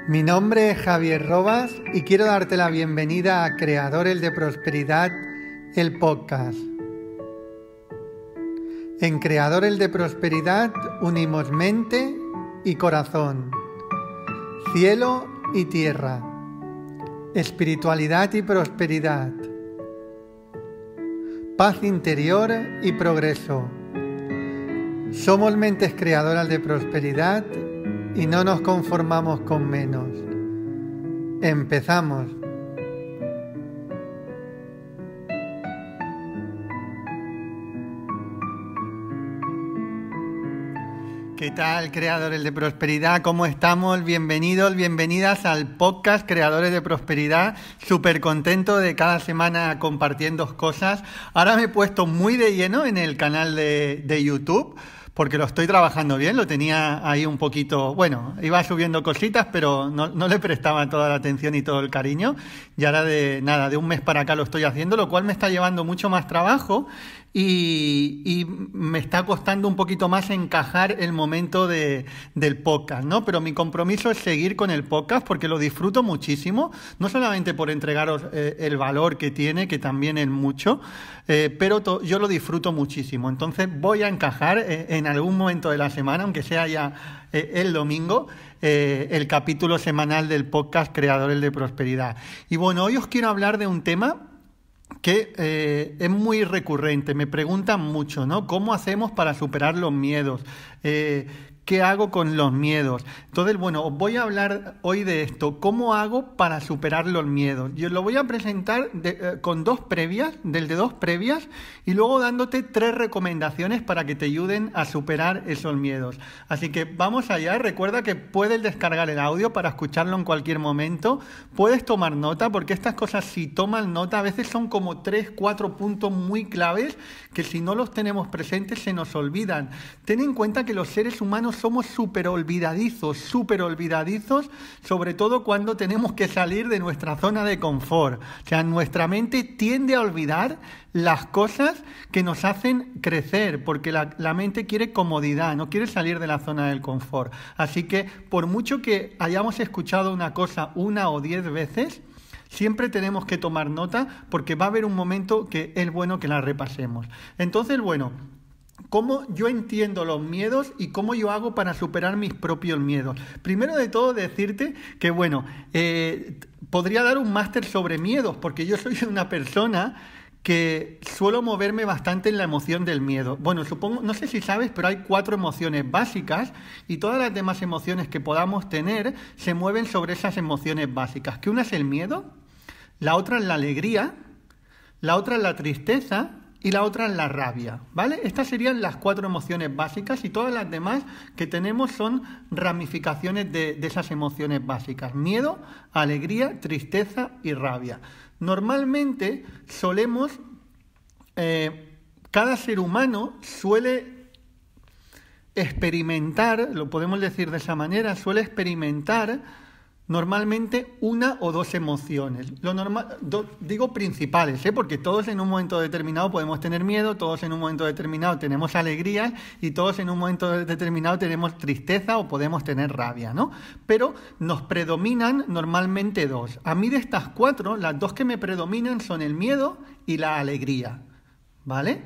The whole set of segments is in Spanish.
Mi nombre es Javier Robas y quiero darte la bienvenida a Creadores de Prosperidad, el podcast. En Creadores de Prosperidad unimos mente y corazón, cielo y tierra, espiritualidad y prosperidad, paz interior y progreso. Somos mentes creadoras de prosperidad y no nos conformamos con menos. Empezamos. ¿Qué tal, creadores de prosperidad? ¿Cómo estamos? Bienvenidos, bienvenidas al podcast Creadores de Prosperidad. Súper contento de cada semana compartiendo cosas. Ahora me he puesto muy de lleno en el canal de YouTube, porque lo estoy trabajando bien, lo tenía ahí un poquito, bueno, iba subiendo cositas, pero no le prestaba toda la atención y todo el cariño. Y ahora de un mes para acá lo estoy haciendo, lo cual me está llevando mucho más trabajo y me está costando un poquito más encajar el momento del podcast, ¿no? Pero mi compromiso es seguir con el podcast porque lo disfruto muchísimo, no solamente por entregaros el valor que tiene, que también es mucho, pero yo lo disfruto muchísimo. Entonces voy a encajar en algún momento de la semana, aunque sea ya el domingo, el capítulo semanal del podcast Creadores de Prosperidad. Y bueno, hoy os quiero hablar de un tema que es muy recurrente. Me preguntan mucho, ¿no? ¿Cómo hacemos para superar los miedos? ¿Qué hago con los miedos? Entonces, bueno, os voy a hablar hoy de esto. ¿Cómo hago para superar los miedos? Yo lo voy a presentar con dos previas, y luego dándote 3 recomendaciones para que te ayuden a superar esos miedos. Así que vamos allá. Recuerda que puedes descargar el audio para escucharlo en cualquier momento. Puedes tomar nota, porque estas cosas, si toman nota, a veces son como 3, 4 puntos muy claves que si no los tenemos presentes se nos olvidan. Ten en cuenta que los seres humanos somos súper olvidadizos, sobre todo cuando tenemos que salir de nuestra zona de confort. O sea, nuestra mente tiende a olvidar las cosas que nos hacen crecer, porque la mente quiere comodidad, no quiere salir de la zona del confort. Así que, por mucho que hayamos escuchado una cosa 1 o 10 veces, siempre tenemos que tomar nota, porque va a haber un momento que es bueno que la repasemos. Entonces, bueno, ¿cómo yo entiendo los miedos y cómo yo hago para superar mis propios miedos? Primero de todo, decirte que, bueno, podría dar un máster sobre miedos, porque yo soy una persona que suelo moverme bastante en la emoción del miedo. Bueno, no sé si sabes, pero hay 4 emociones básicas y todas las demás emociones que podamos tener se mueven sobre esas emociones básicas. Que una es el miedo, la otra es la alegría, la otra es la tristeza y la otra es la rabia, ¿vale? Estas serían las 4 emociones básicas y todas las demás que tenemos son ramificaciones de esas emociones básicas. Miedo, alegría, tristeza y rabia. Normalmente cada ser humano suele experimentar, lo podemos decir de esa manera, suele experimentar normalmente 1 o 2 emociones. Lo normal, digo principales, porque todos en un momento determinado podemos tener miedo, todos en un momento determinado tenemos alegrías y todos en un momento determinado tenemos tristeza o podemos tener rabia, ¿no? Pero nos predominan normalmente 2. A mí de estas 4, las 2 que me predominan son el miedo y la alegría, ¿vale?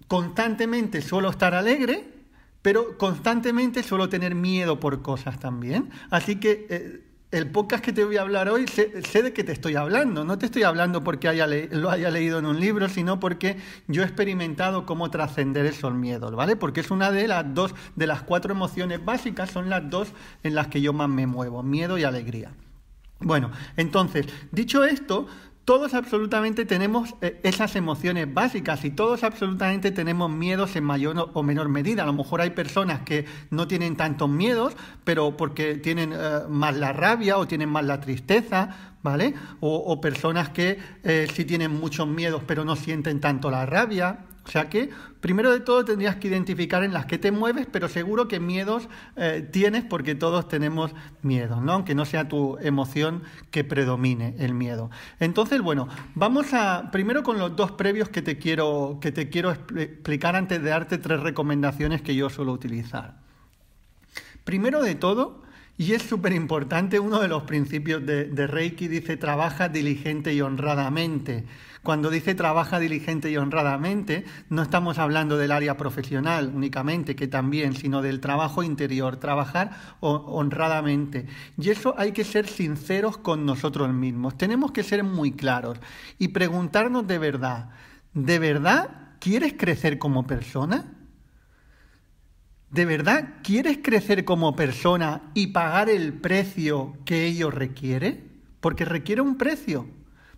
Constantemente suelo estar alegre, pero constantemente suelo tener miedo por cosas también. Así que el podcast que te voy a hablar hoy, sé de qué te estoy hablando. No te estoy hablando porque lo haya leído en un libro, sino porque yo he experimentado cómo trascender esos miedos, ¿vale? Porque es una de las 4 emociones básicas, son las 2 en las que yo más me muevo, miedo y alegría. Bueno, entonces, dicho esto, todos absolutamente tenemos esas emociones básicas y todos absolutamente tenemos miedos en mayor o menor medida. A lo mejor hay personas que no tienen tantos miedos, pero porque tienen más la rabia o tienen más la tristeza, ¿vale? O personas que sí tienen muchos miedos pero no sienten tanto la rabia. O sea que, primero de todo, tendrías que identificar en las que te mueves, pero seguro que miedos tienes, porque todos tenemos miedos, ¿no? Aunque no sea tu emoción que predomine el miedo. Entonces, bueno, vamos primero con los 2 previos que te quiero explicar antes de darte 3 recomendaciones que yo suelo utilizar. Primero de todo, Y es súper importante, uno de los principios de Reiki dice trabaja diligente y honradamente. Cuando dice trabaja diligente y honradamente, no estamos hablando del área profesional únicamente, que también, sino del trabajo interior, trabajar honradamente. Y eso hay que ser sinceros con nosotros mismos. Tenemos que ser muy claros y preguntarnos ¿de verdad quieres crecer como persona? ¿De verdad quieres crecer como persona y pagar el precio que ello requiere? Porque requiere un precio.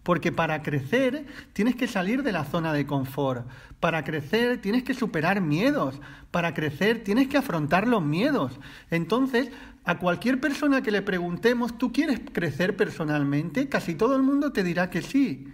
Porque para crecer tienes que salir de la zona de confort. Para crecer tienes que superar miedos. Para crecer tienes que afrontar los miedos. Entonces, a cualquier persona que le preguntemos, ¿tú quieres crecer personalmente? Casi todo el mundo te dirá que sí.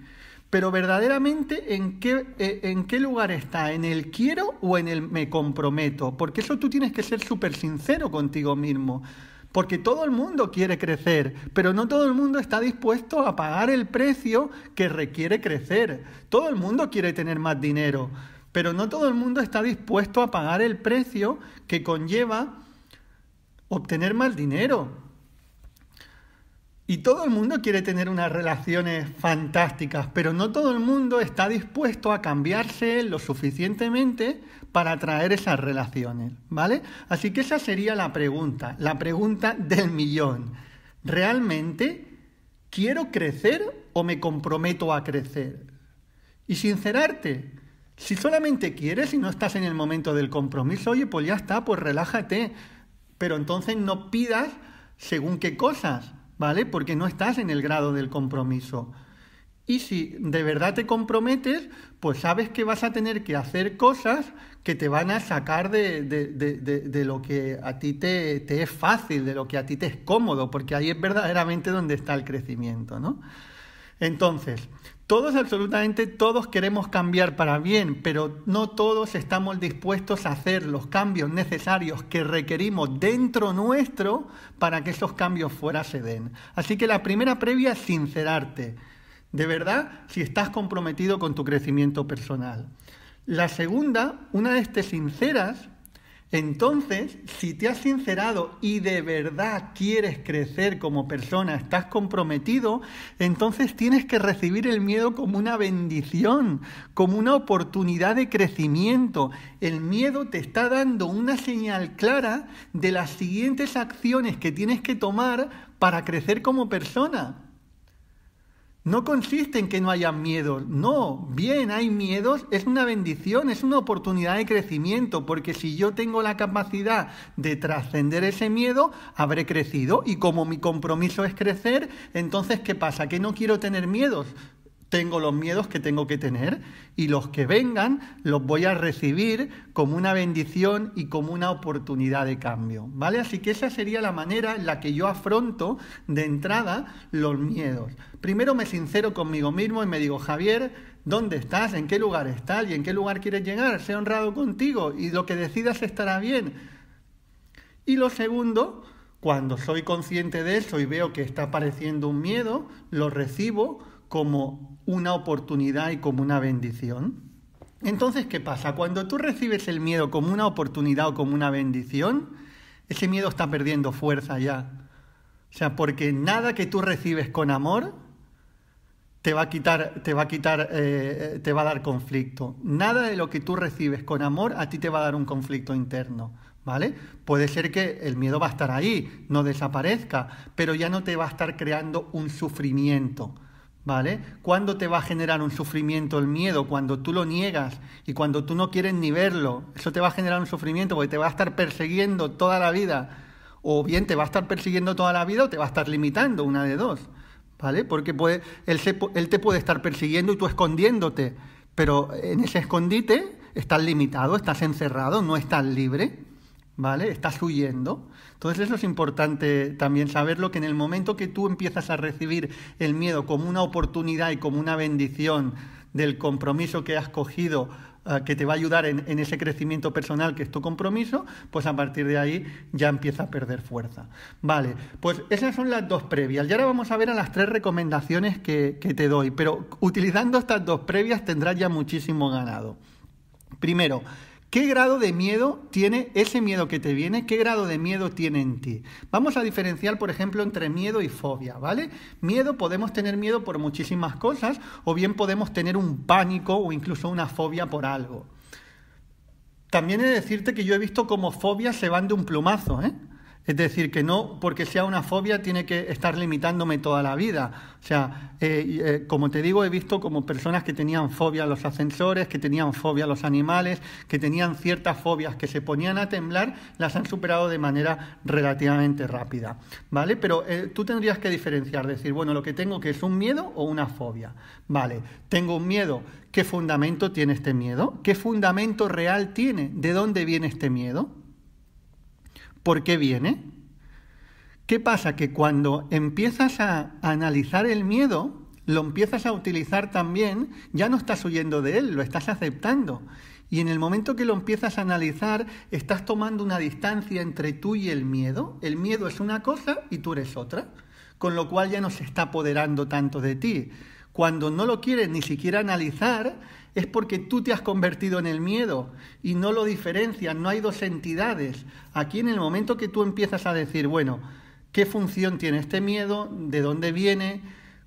Pero verdaderamente, ¿en qué lugar está? ¿En el quiero o en el me comprometo? Porque eso tú tienes que ser súper sincero contigo mismo. Porque todo el mundo quiere crecer, pero no todo el mundo está dispuesto a pagar el precio que requiere crecer. Todo el mundo quiere tener más dinero, pero no todo el mundo está dispuesto a pagar el precio que conlleva obtener más dinero. Y todo el mundo quiere tener unas relaciones fantásticas, pero no todo el mundo está dispuesto a cambiarse lo suficientemente para atraer esas relaciones, ¿vale? Así que esa sería la pregunta del millón. ¿Realmente quiero crecer o me comprometo a crecer? Y sincerarte, si solamente quieres y no estás en el momento del compromiso, oye, pues ya está, pues relájate, pero entonces no pidas según qué cosas, ¿vale? Porque no estás en el grado del compromiso. Y si de verdad te comprometes, pues sabes que vas a tener que hacer cosas que te van a sacar de lo que a ti te es fácil, de lo que a ti te es cómodo, porque ahí es verdaderamente donde está el crecimiento, ¿no? Entonces, absolutamente todos queremos cambiar para bien, pero no todos estamos dispuestos a hacer los cambios necesarios que requerimos dentro nuestro para que esos cambios fuera se den. Así que la primera previa es sincerarte. De verdad, si estás comprometido con tu crecimiento personal. La segunda, una vez te sinceras, entonces, si te has sincerado y de verdad quieres crecer como persona, estás comprometido, entonces tienes que recibir el miedo como una bendición, como una oportunidad de crecimiento. El miedo te está dando una señal clara de las siguientes acciones que tienes que tomar para crecer como persona. No consiste en que no haya miedos, no, bien, hay miedos, es una bendición, es una oportunidad de crecimiento, porque si yo tengo la capacidad de trascender ese miedo, habré crecido, y como mi compromiso es crecer, entonces, ¿qué pasa? ¿Que no quiero tener miedos? Tengo los miedos que tengo que tener, y los que vengan los voy a recibir como una bendición y como una oportunidad de cambio, ¿vale? Así que esa sería la manera en la que yo afronto de entrada los miedos. Primero me sincero conmigo mismo y me digo, Javier, ¿dónde estás? ¿En qué lugar estás? ¿Y en qué lugar quieres llegar? Sé honrado contigo y lo que decidas estará bien. Y lo segundo, cuando soy consciente de eso y veo que está apareciendo un miedo, lo recibo como una oportunidad y como una bendición. Entonces, ¿qué pasa? Cuando tú recibes el miedo como una oportunidad o como una bendición, ese miedo está perdiendo fuerza ya. O sea, porque nada que tú recibes con amor te va a dar conflicto. Nada de lo que tú recibes con amor a ti te va a dar un conflicto interno, ¿vale? Puede ser que el miedo va a estar ahí, no desaparezca, pero ya no te va a estar creando un sufrimiento, ¿vale? ¿Cuándo te va a generar un sufrimiento el miedo? Cuando tú lo niegas y cuando tú no quieres ni verlo. Eso te va a generar un sufrimiento porque te va a estar persiguiendo toda la vida. O bien te va a estar persiguiendo toda la vida o te va a estar limitando, una de dos, ¿vale? Porque él te puede estar persiguiendo y tú escondiéndote, pero en ese escondite estás limitado, estás encerrado, no estás libre, ¿vale? Estás huyendo. Entonces eso es importante también saberlo, que en el momento que tú empiezas a recibir el miedo como una oportunidad y como una bendición del compromiso que has cogido, que te va a ayudar en ese crecimiento personal que es tu compromiso, pues a partir de ahí ya empieza a perder fuerza. Vale, pues esas son las dos previas. Y ahora vamos a ver a las 3 recomendaciones que te doy, pero utilizando estas 2 previas tendrás ya muchísimo ganado. Primero, ¿Qué grado de miedo tiene ese miedo que te viene? ¿Qué grado de miedo tiene en ti? Vamos a diferenciar, por ejemplo, entre miedo y fobia, ¿vale? Miedo, podemos tener miedo por muchísimas cosas, o bien podemos tener un pánico o incluso una fobia por algo. También he de decirte que yo he visto cómo fobias se van de un plumazo, ¿eh? Es decir, que no porque sea una fobia tiene que estar limitándome toda la vida. O sea, como te digo, he visto como personas que tenían fobia a los ascensores, que tenían fobia a los animales, que tenían ciertas fobias que se ponían a temblar, las han superado de manera relativamente rápida, ¿vale? Pero tú tendrías que diferenciar, decir, bueno, lo que tengo que es un miedo o una fobia. Vale, tengo un miedo. ¿Qué fundamento tiene este miedo? ¿Qué fundamento real tiene? ¿De dónde viene este miedo? ¿Por qué viene? ¿Qué pasa? Que cuando empiezas a analizar el miedo, lo empiezas a utilizar también, ya no estás huyendo de él, lo estás aceptando. Y en el momento que lo empiezas a analizar, estás tomando una distancia entre tú y el miedo. El miedo es una cosa y tú eres otra, con lo cual ya no se está apoderando tanto de ti. Cuando no lo quieres ni siquiera analizar, es porque tú te has convertido en el miedo y no lo diferencias, no hay dos entidades. Aquí en el momento que tú empiezas a decir, bueno, ¿qué función tiene este miedo? ¿De dónde viene?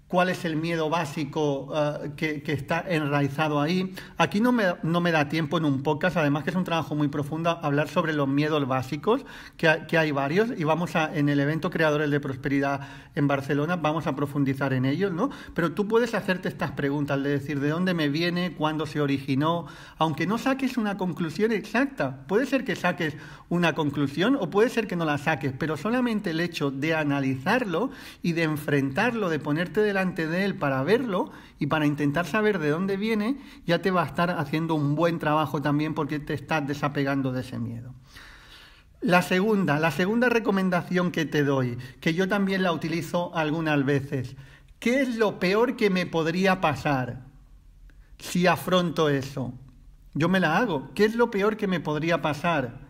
¿Cuál es el miedo básico que está enraizado ahí? Aquí no me da tiempo en un podcast, además que es un trabajo muy profundo, hablar sobre los miedos básicos, que hay varios, y en el evento Creadores de Prosperidad en Barcelona vamos a profundizar en ellos, ¿no? Pero tú puedes hacerte estas preguntas, de decir, ¿de dónde me viene? ¿Cuándo se originó? Aunque no saques una conclusión exacta, puede ser que saques una conclusión o puede ser que no la saques, pero solamente el hecho de analizarlo y de enfrentarlo, de ponerte delante de él para verlo y para intentar saber de dónde viene, ya te va a estar haciendo un buen trabajo también porque te estás desapegando de ese miedo. La segunda recomendación que te doy, que yo también la utilizo algunas veces, ¿qué es lo peor que me podría pasar si afronto eso? Yo me la hago. ¿Qué es lo peor que me podría pasar?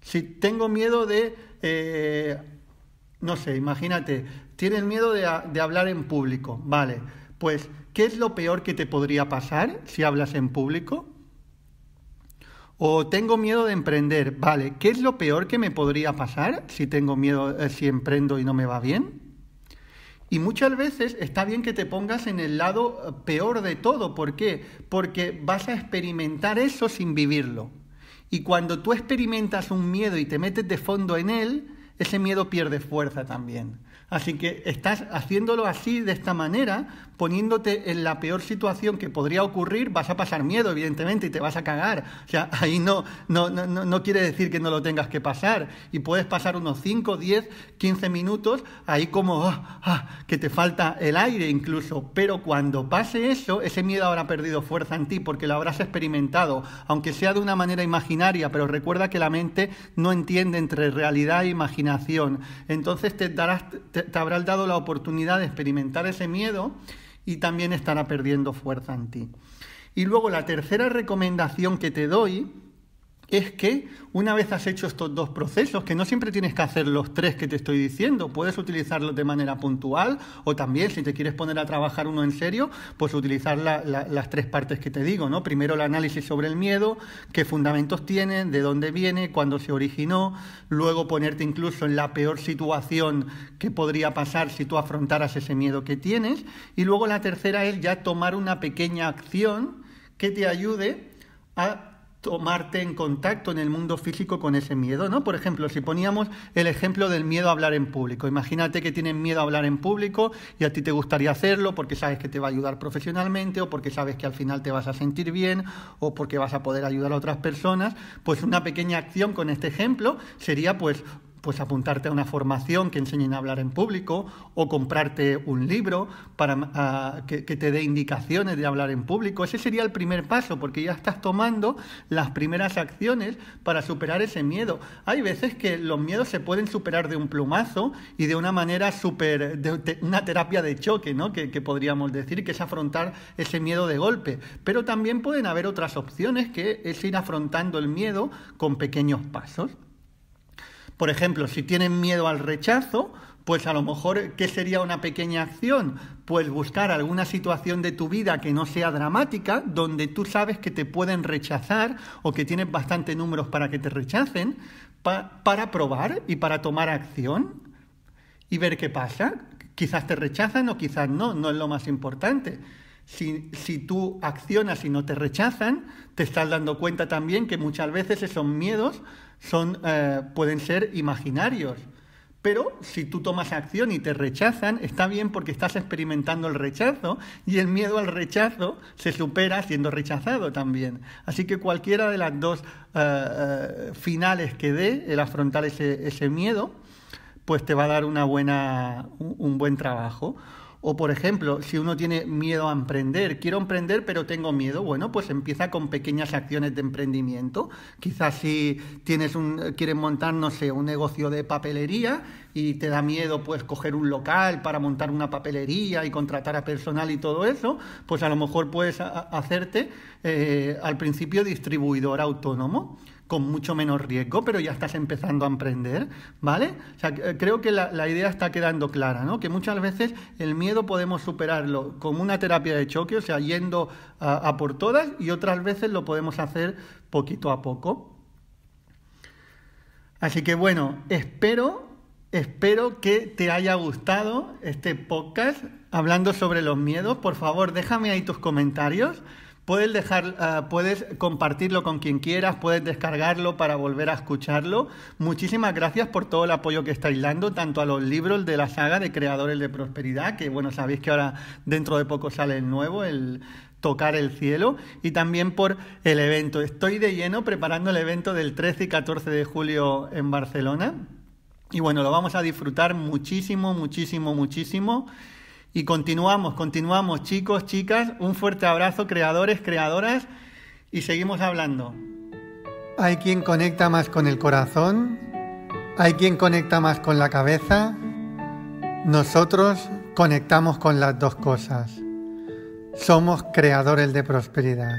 Si tengo miedo de, no sé, imagínate, tienes miedo de hablar en público, vale, pues, ¿qué es lo peor que te podría pasar si hablas en público? O tengo miedo de emprender, vale, ¿qué es lo peor que me podría pasar si tengo miedo, si emprendo y no me va bien? Y muchas veces está bien que te pongas en el lado peor de todo. ¿Por qué? Porque vas a experimentar eso sin vivirlo. Y cuando tú experimentas un miedo y te metes de fondo en él, ese miedo pierde fuerza también. Así que estás haciéndolo así, de esta manera, poniéndote en la peor situación que podría ocurrir, vas a pasar miedo, evidentemente, y te vas a cagar. O sea, ahí no quiere decir que no lo tengas que pasar. Y puedes pasar unos 5, 10, 15 minutos ahí como que te falta el aire incluso. Pero cuando pase eso, ese miedo habrá perdido fuerza en ti porque lo habrás experimentado, aunque sea de una manera imaginaria, pero recuerda que la mente no entiende entre realidad e imaginación. Entonces te habrás dado la oportunidad de experimentar ese miedo y también estará perdiendo fuerza en ti. Y luego la tercera recomendación que te doy es que una vez has hecho estos dos procesos, que no siempre tienes que hacer los tres que te estoy diciendo, puedes utilizarlos de manera puntual o también si te quieres poner a trabajar uno en serio, pues utilizar las tres partes que te digo, ¿no? Primero el análisis sobre el miedo, qué fundamentos tiene, de dónde viene, cuándo se originó, luego ponerte incluso en la peor situación que podría pasar si tú afrontaras ese miedo que tienes y luego la tercera es ya tomar una pequeña acción que te ayude a tomarte en contacto en el mundo físico con ese miedo, ¿no? Por ejemplo, si poníamos el ejemplo del miedo a hablar en público. Imagínate que tienes miedo a hablar en público y a ti te gustaría hacerlo porque sabes que te va a ayudar profesionalmente o porque sabes que al final te vas a sentir bien o porque vas a poder ayudar a otras personas. Pues una pequeña acción con este ejemplo sería pues apuntarte a una formación que enseñen a hablar en público o comprarte un libro para que te dé indicaciones de hablar en público. Ese sería el primer paso porque ya estás tomando las primeras acciones para superar ese miedo. Hay veces que los miedos se pueden superar de un plumazo y de una manera una terapia de choque, ¿no? Que podríamos decir que es afrontar ese miedo de golpe. Pero también pueden haber otras opciones que es ir afrontando el miedo con pequeños pasos. Por ejemplo, si tienen miedo al rechazo, pues a lo mejor, ¿qué sería una pequeña acción? Pues buscar alguna situación de tu vida que no sea dramática, donde tú sabes que te pueden rechazar o que tienes bastantes números para que te rechacen, para probar y para tomar acción y ver qué pasa. Quizás te rechazan o quizás no, no es lo más importante. Si tú accionas y no te rechazan, te estás dando cuenta también que muchas veces esos miedos pueden ser imaginarios. Pero si tú tomas acción y te rechazan, está bien porque estás experimentando el rechazo y el miedo al rechazo se supera siendo rechazado también. Así que cualquiera de las dos finales que dé, el afrontar ese miedo, pues te va a dar un buen trabajo. O, por ejemplo, si uno tiene miedo a emprender, quiero emprender pero tengo miedo, bueno, pues empieza con pequeñas acciones de emprendimiento. Quizás si quieres montar, no sé, un negocio de papelería y te da miedo pues coger un local para montar una papelería y contratar a personal y todo eso, pues a lo mejor puedes hacerte al principio distribuidor autónomo, con mucho menos riesgo, pero ya estás empezando a emprender, ¿vale? O sea, creo que la idea está quedando clara, ¿no? Que muchas veces el miedo podemos superarlo con una terapia de choque, o sea, yendo a por todas, y otras veces lo podemos hacer poquito a poco. Así que bueno, espero que te haya gustado este podcast hablando sobre los miedos. Por favor, déjame ahí tus comentarios. Puedes compartirlo con quien quieras, puedes descargarlo para volver a escucharlo. Muchísimas gracias por todo el apoyo que estáis dando, tanto a los libros de la saga de Creadores de Prosperidad, que bueno, sabéis que ahora dentro de poco sale el nuevo, el Tocar el Cielo, y también por el evento. Estoy de lleno preparando el evento del 13 y 14 de julio en Barcelona. Y bueno, lo vamos a disfrutar muchísimo, muchísimo, muchísimo. Y continuamos, chicos, chicas. Un fuerte abrazo, creadores, creadoras. Y seguimos hablando. Hay quien conecta más con el corazón. Hay quien conecta más con la cabeza. Nosotros conectamos con las dos cosas. Somos creadores de prosperidad.